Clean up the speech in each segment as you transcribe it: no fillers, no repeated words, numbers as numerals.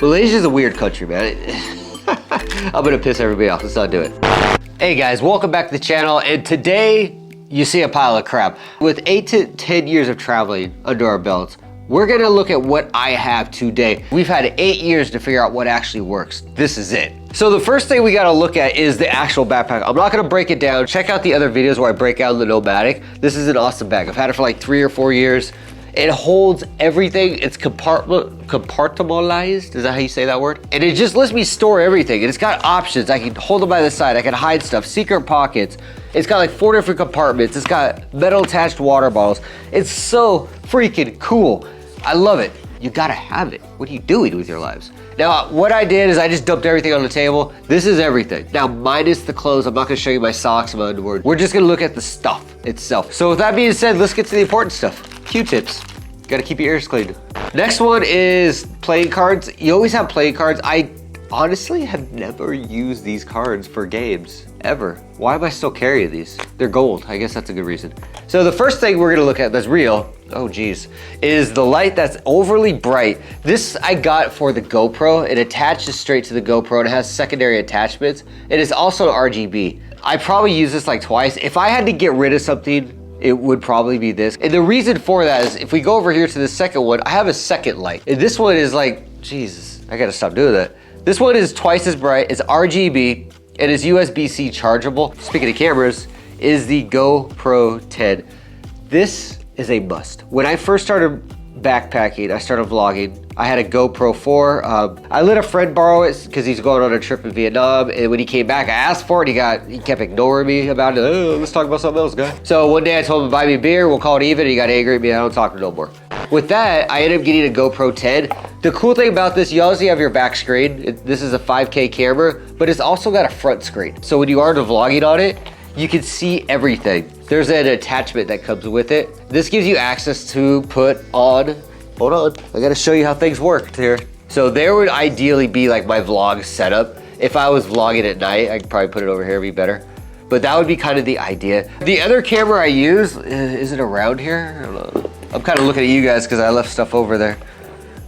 Malaysia's a weird country, man. I'm gonna piss everybody off. Let's not do it. Hey guys, welcome back to the channel. And today you see a pile of crap. With 8 to 10 years of traveling under our belts, we're gonna look at what I have today. We've had 8 years to figure out what actually works. This is it. So the first thing we gotta look at is the actual backpack. I'm not gonna break it down. Check out the other videos where I break down the Nomadic. This is an awesome bag. I've had it for like 3 or 4 years. It holds everything. It's compartmentalized. Is that how you say that word? And it just lets me store everything. And it's got options. I can hold it by the side. I can hide stuff, secret pockets. It's got like 4 different compartments. It's got metal attached water bottles. It's so freaking cool. I love it. You gotta have it. What are you doing with your lives? Now, what I did is I just dumped everything on the table. This is everything. Now, minus the clothes. I'm not gonna show you my socks, my underwear. We're just gonna look at the stuff itself. So with that being said, let's get to the important stuff. Q-tips. Gotta keep your ears clean. Next one is playing cards. You always have playing cards. I honestly have never used these cards for games, ever. Why am I still carrying these? They're gold. I guess that's a good reason. So the first thing we're gonna look at that's real, oh geez, is the light that's overly bright. This I got for the GoPro. It attaches straight to the GoPro and it has secondary attachments. It is also RGB. I probably use this like twice. If I had to get rid of something, it would probably be this. And the reason for that is if we go over here to the second one, I have a second light. And this one is like, Jesus, I gotta stop doing that. This one is twice as bright. It's RGB. It is USB-C chargeable. Speaking of cameras, is the GoPro 10. This is a must. When I first started backpacking, I started vlogging. I had a GoPro 4. I let a friend borrow it because he's going on a trip in Vietnam. And when he came back, I asked for it. He kept ignoring me about it. Oh, let's talk about something else, guy. So one day I told him to buy me a beer. We'll call it even. He got angry at me. I don't talk to him no more. With that, I ended up getting a GoPro 10. The cool thing about this, you obviously have your back screen. This is a 5K camera, but it's also got a front screen. So when you are vlogging on it, you can see everything. There's an attachment that comes with it. This gives you access to put on, hold on, I gotta show you how things work here. So there would ideally be like my vlog setup. If I was vlogging at night, I could probably put it over here, it'd be better. But that would be kind of the idea. The other camera I use, is it around here? I don't know. I'm kind of looking at you guys because I left stuff over there.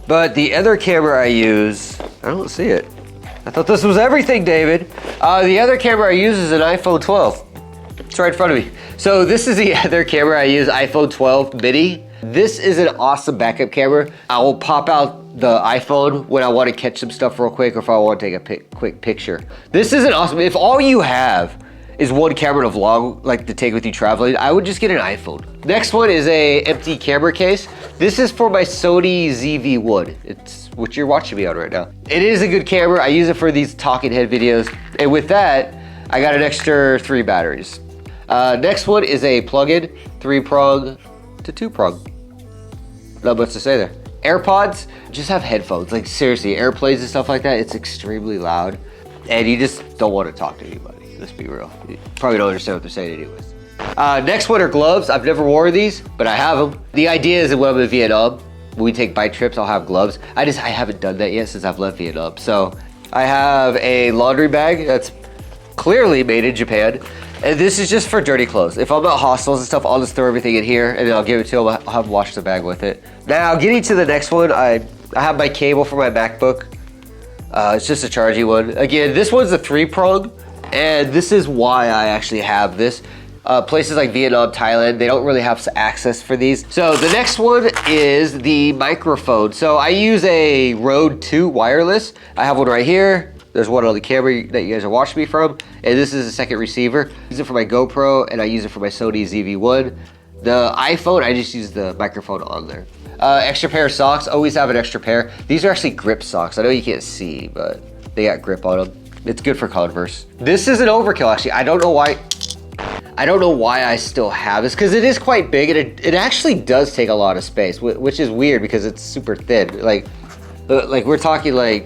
But the other camera I use, I don't see it. I thought this was everything, David. The other camera I use is an iPhone 12. It's right in front of me. So this is the other camera I use, iPhone 12 mini. This is an awesome backup camera. I will pop out the iPhone when I want to catch some stuff real quick or if I want to take a quick picture. This is an awesome, if all you have is one camera to vlog, like to take with you traveling, I would just get an iPhone. Next one is a empty camera case. This is for my Sony ZV-1. It's what you're watching me on right now. It is a good camera. I use it for these talking head videos. And with that, I got an extra 3 batteries. Next one is a plug-in, 3-prong to 2-prong. Not much to say there. AirPods, just have headphones. Like seriously, airplanes and stuff like that, it's extremely loud. And you just don't want to talk to anybody. Let's be real. You probably don't understand what they're saying anyways. Next one are gloves. I've never worn these, but I have them. The idea is that when I'm in Vietnam, when we take bike trips, I'll have gloves. I haven't done that yet since I've left Vietnam. So I have a laundry bag that's clearly made in Japan. And this is just for dirty clothes. If I'm at hostels and stuff, I'll just throw everything in here and then I'll give it to them. I'll have them wash the bag with it. Now, getting to the next one, I have my cable for my MacBook. It's just a charging one. Again, this one's a 3-prong. And this is why I actually have this. Places like Vietnam, Thailand, they don't really have access for these. So the next one is the microphone. So I use a Rode 2 wireless. I have one right here. There's one on the camera that you guys are watching me from. And this is a second receiver. I use it for my GoPro and I use it for my Sony ZV-1. The iPhone, I just use the microphone on there. Extra pair of socks, always have an extra pair. These are actually grip socks. I know you can't see, but they got grip on them. It's good for Converse. This is an overkill, actually. I don't know why I still have this, because it is quite big and it actually does take a lot of space, which is weird because it's super thin. Like we're talking like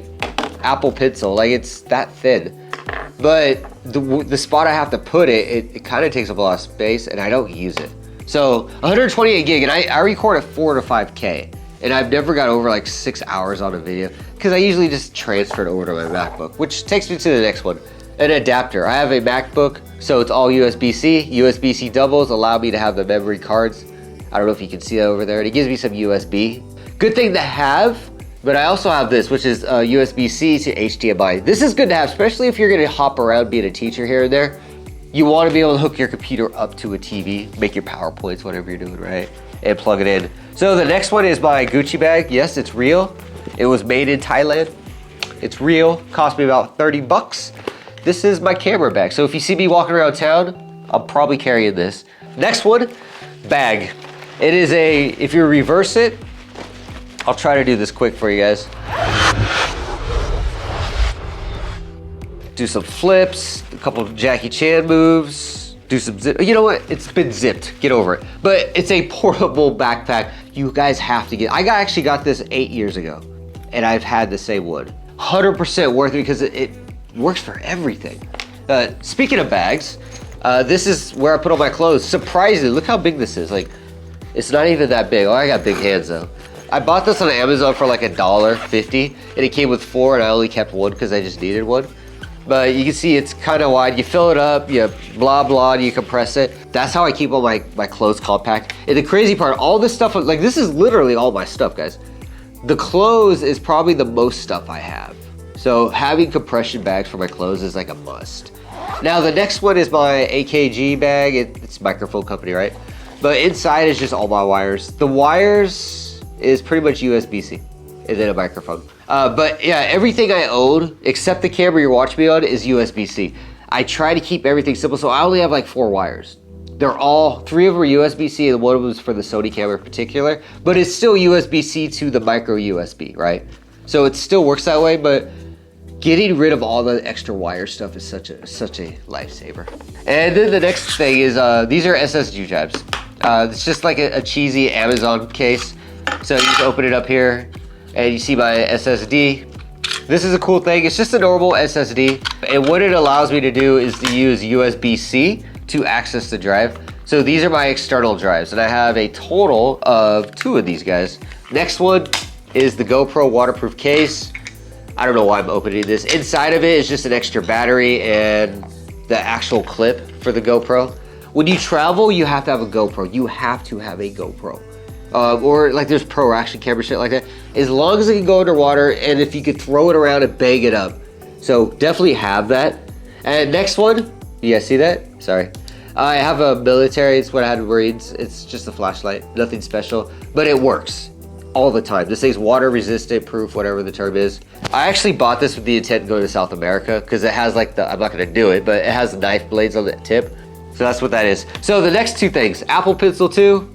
Apple Pencil, like it's that thin. But the spot I have to put it kind of takes up a lot of space and I don't use it. So 128 gig and I record at 4 to 5K. And I've never got over like 6 hours on a video because I usually just transfer it over to my MacBook, which takes me to the next one, an adapter. I have a MacBook, so it's all USB-C. USB-C doubles allow me to have the memory cards. I don't know if you can see that over there. And it gives me some USB. Good thing to have But I also have this, which is USB-C to HDMI. This is good to have, especially if you're gonna hop around being a teacher here and there. You wanna be able to hook your computer up to a TV, make your PowerPoints, whatever you're doing, right? And plug it in. So the next one is my Gucci bag. Yes, it's real. It was made in Thailand. It's real, cost me about 30 bucks. This is my camera bag. So if you see me walking around town, I'm probably carrying this. Next one, bag. It is a, if you reverse it, I'll try to do this quick for you guys. Do some flips, a couple of Jackie Chan moves, do some zip. You know what? It's been zipped, get over it. But it's a portable backpack. You guys have to get, actually got this 8 years ago and I've had the same one. 100% worth it because it works for everything. Speaking of bags, this is where I put all my clothes. Surprisingly, look how big this is. Like, it's not even that big. Oh, I got big hands though. I bought this on Amazon for like $1.50 and it came with 4 and I only kept 1 because I just needed 1. But you can see it's kind of wide. You fill it up, you blah, blah, and you compress it. That's how I keep all my clothes compact. And the crazy part, all this stuff, like this is literally all my stuff, guys. The clothes is probably the most stuff I have. So having compression bags for my clothes is like a must. Now the next one is my AKG bag. It's microphone company, right? But inside is just all my wires. The wires is pretty much USB-C and then a microphone. But yeah, everything I own, except the camera you're watching me on, is USB-C. I try to keep everything simple, so I only have like 4 wires. They're all, 3 of them are USB-C and one of them is for the Sony camera in particular, but it's still USB-C to the micro USB, right? So it still works that way, but getting rid of all the extra wire stuff is such a lifesaver. And then the next thing is, these are SSD drives. It's just like a cheesy Amazon case. So you just open it up here and you see my SSD. This is a cool thing. It's just a normal SSD. And what it allows me to do is to use USB-C to access the drive. So these are my external drives and I have a total of 2 of these guys. Next one is the GoPro waterproof case. I don't know why I'm opening this. Inside of it is just an extra battery and the actual clip for the GoPro. When you travel, you have to have a GoPro. You have to have a GoPro. Or like there's pro action camera shit like that. As long as it can go underwater and if you could throw it around and bang it up. So definitely have that. And next one, you guys see that? Sorry. I have a military, it's what I had in Marines. It's just a flashlight, nothing special, but it works all the time. This thing's water resistant, proof, whatever the term is. I actually bought this with the intent to go to South America because it has like I'm not gonna do it, but it has the knife blades on the tip. So that's what that is. So the next 2 things, Apple Pencil 2.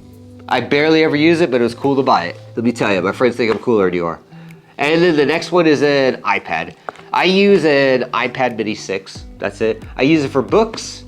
I barely ever use it, but it was cool to buy it. Let me tell you, my friends think I'm cooler than you are. And then the next one is an iPad. I use an iPad Mini 6, that's it. I use it for books,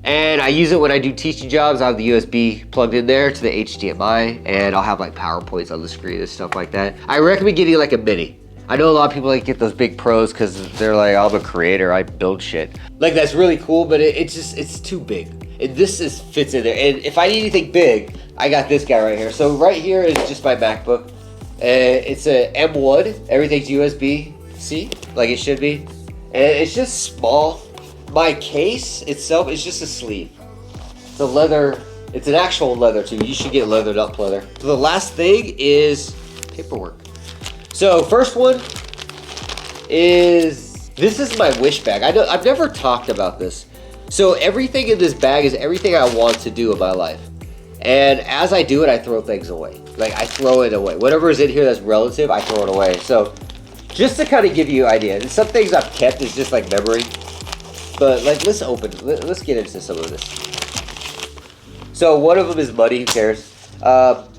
and I use it when I do teaching jobs. I have the USB plugged in there to the HDMI, and I'll have like PowerPoints on the screen and stuff like that. I recommend getting like a Mini. I know a lot of people like get those big pros because they're like, I'm a creator, I build shit. Like that's really cool, but it's too big. And this fits in there. And if I need anything big, I got this guy right here. So right here is just my MacBook. It's a M1. Everything's USB-C, like it should be. And it's just small. My case itself is just a sleeve. It's a leather. It's an actual leather too. You should get leather, not pleather. So the last thing is paperwork. So first one is, this is my wish bag. I've never talked about this. So everything in this bag is everything I want to do in my life. And as I do it, I throw things away. Like I throw it away. Whatever is in here that's relative, I throw it away. So just to kind of give you an idea, and some things I've kept is just like memory. But like, let's get into some of this. So one of them is money, who cares?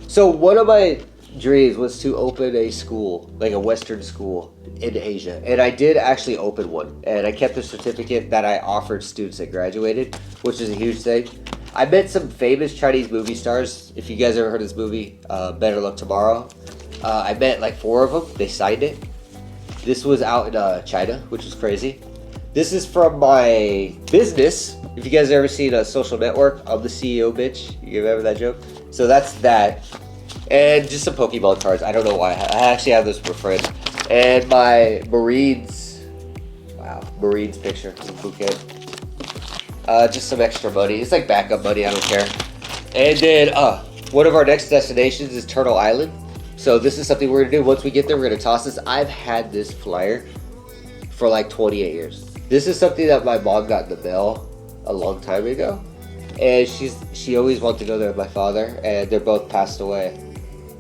So one of my dreams was to open a school, like a Western school in Asia. And I did actually open one. And I kept the certificate that I offered students that graduated, which is a huge thing. I met some famous Chinese movie stars. If you guys ever heard of this movie, Better Luck Tomorrow. I met like 4 of them. They signed it. This was out in China, which is crazy. This is from my business. If you guys ever seen a Social Network, I'm the CEO, bitch. You remember that joke? So that's that. And just some Pokemon cards. I don't know why. I actually have this for a friend. And my Marines. Wow, Marines picture. It's a Phuket. Just some extra money. It's like backup money. I don't care. And then one of our next destinations is Turtle Island. So this is something we're gonna do. Once we get there, we're gonna toss this. I've had this flyer for like 28 years. This is something that my mom got in the mail a long time ago. And she always wanted to go there with my father, and they're both passed away.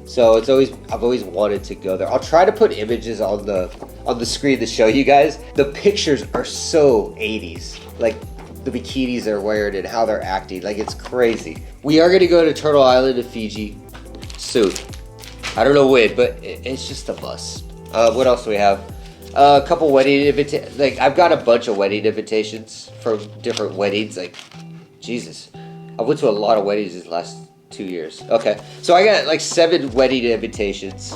So I've always wanted to go there. I'll try to put images on the screen to show you guys. The pictures are so 80s. Like the bikinis they're wearing and how they're acting. Like, it's crazy. We are gonna go to Turtle Island in Fiji soon. I don't know when, but it's just a must. What else do we have? A couple wedding invitations. Like, I've got a bunch of wedding invitations from different weddings. Like, Jesus. I went to a lot of weddings these last 2 years. Okay, so I got like 7 wedding invitations.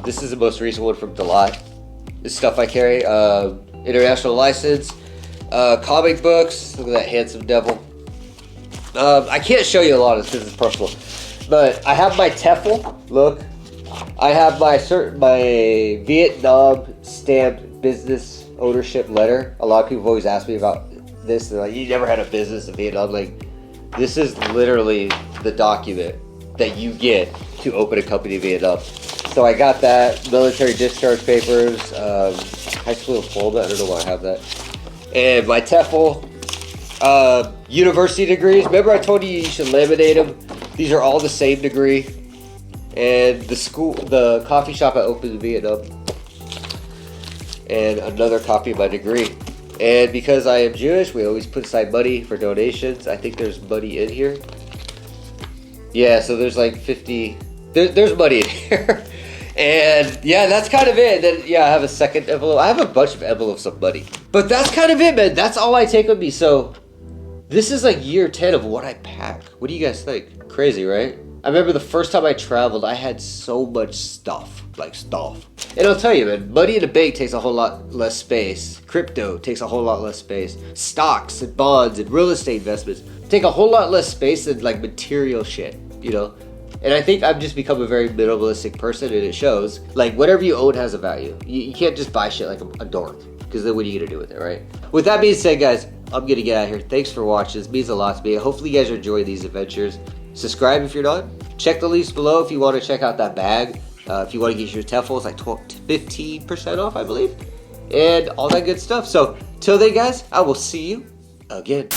This is the most recent one from July. This stuff I carry. International license. Comic books. Look at that handsome devil. I can't show you a lot of this because it's personal. But I have my TEFL. Look. I have my Vietnam stamped business ownership letter. A lot of people have always asked me about this. They're like, you never had a business in Vietnam. Like, this is literally the document that you get to open a company in Vietnam. So I got that. Military discharge papers. High school diploma. I don't know why I have that. And my TEFL. University degrees. Remember I told you should laminate them? These are all the same degree. And the coffee shop I opened in Vietnam. And another copy of my degree. And because I am Jewish, we always put aside money for donations. I think there's money in here. Yeah, so there's like 50. There's money in here. And yeah, that's kind of it. Then yeah, I have a second envelope. I have a bunch of envelopes of money. But that's kind of it, man. That's all I take with me. So this is like year 10 of what I pack. What do you guys think? Crazy, right? I remember the first time I traveled, I had so much stuff. Like stuff. And I'll tell you, man, money in the bank takes a whole lot less space. Crypto takes a whole lot less space. Stocks and bonds and real estate investments take a whole lot less space than like material shit, you know? And I think I've just become a very minimalistic person, and it shows. Like, whatever you own has a value. You can't just buy shit like a dork, because then what are you gonna do with it, right? With that being said, guys, I'm gonna get out of here. Thanks for watching. This means a lot to me. Hopefully you guys are enjoying these adventures. Subscribe if you're not. Check the links below if you want to check out that bag. If you want to get your TEFL, it's like 15% off, I believe. And all that good stuff. So, till then, guys, I will see you again.